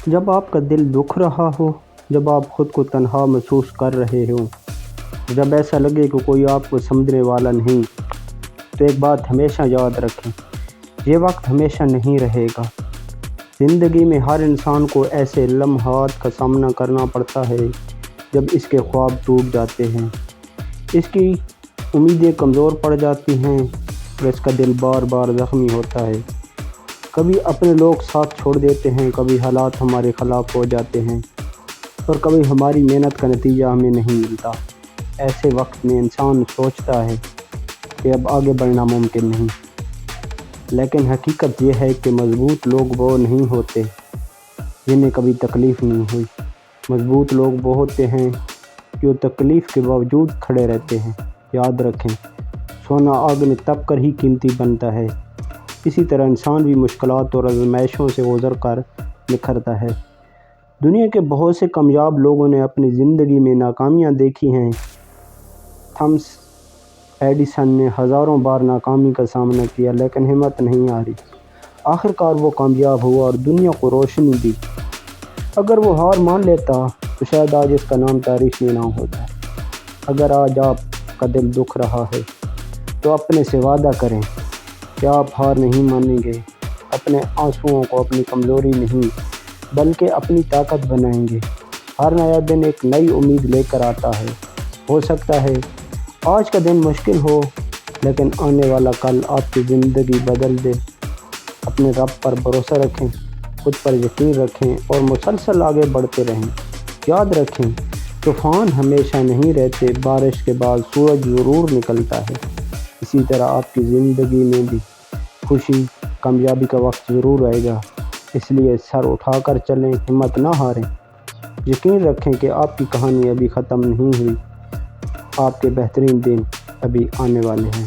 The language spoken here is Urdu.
جب آپ کا دل دکھ رہا ہو، جب آپ خود کو تنہا محسوس کر رہے ہوں، جب ایسا لگے کہ کوئی آپ کو سمجھنے والا نہیں، تو ایک بات ہمیشہ یاد رکھیں، یہ وقت ہمیشہ نہیں رہے گا۔ زندگی میں ہر انسان کو ایسے لمحات کا سامنا کرنا پڑتا ہے جب اس کے خواب ٹوٹ جاتے ہیں، اس کی امیدیں کمزور پڑ جاتی ہیں اور اس کا دل بار بار زخمی ہوتا ہے۔ کبھی اپنے لوگ ساتھ چھوڑ دیتے ہیں، کبھی حالات ہمارے خلاف ہو جاتے ہیں اور کبھی ہماری محنت کا نتیجہ ہمیں نہیں ملتا۔ ایسے وقت میں انسان سوچتا ہے کہ اب آگے بڑھنا ممکن نہیں، لیکن حقیقت یہ ہے کہ مضبوط لوگ وہ نہیں ہوتے جنہیں کبھی تکلیف نہیں ہوئی۔ مضبوط وہ ہوتے ہیں جو تکلیف کے باوجود کھڑے رہتے ہیں۔ یاد رکھیں، سونا آگ میں تپ کر ہی قیمتی بنتا ہے، اسی طرح انسان بھی مشکلات اور آزمائشوں سے گزر کر نکھرتا ہے۔ دنیا کے بہت سے کامیاب لوگوں نے اپنی زندگی میں ناکامیاں دیکھی ہیں۔ تھامس ایڈیسن نے ہزاروں بار ناکامی کا سامنا کیا، لیکن ہمت نہیں ہاری۔ آخرکار وہ کامیاب ہوا اور دنیا کو روشنی دی۔ اگر وہ ہار مان لیتا تو شاید آج اس کا نام تاریخ میں نہ ہوتا۔ اگر آج آپ کا دل دکھ رہا ہے تو اپنے سے وعدہ کریں کہ آپ ہار نہیں مانیں گے، اپنے آنسوؤں کو اپنی کمزوری نہیں بلکہ اپنی طاقت بنائیں گے۔ ہر نیا دن ایک نئی امید لے کر آتا ہے۔ ہو سکتا ہے آج کا دن مشکل ہو، لیکن آنے والا کل آپ کی زندگی بدل دے۔ اپنے رب پر بھروسہ رکھیں، خود پر یقین رکھیں اور مسلسل آگے بڑھتے رہیں۔ یاد رکھیں، طوفان ہمیشہ نہیں رہتے، بارش کے بعد سورج ضرور نکلتا ہے۔ اسی طرح آپ کی زندگی میں بھی خوشی، کامیابی کا وقت ضرور آئے گا۔ اس لیے سر اٹھا کر چلیں، ہمت نہ ہاریں۔ یقین رکھیں کہ آپ کی کہانی ابھی ختم نہیں ہوئی، آپ کے بہترین دن ابھی آنے والے ہیں۔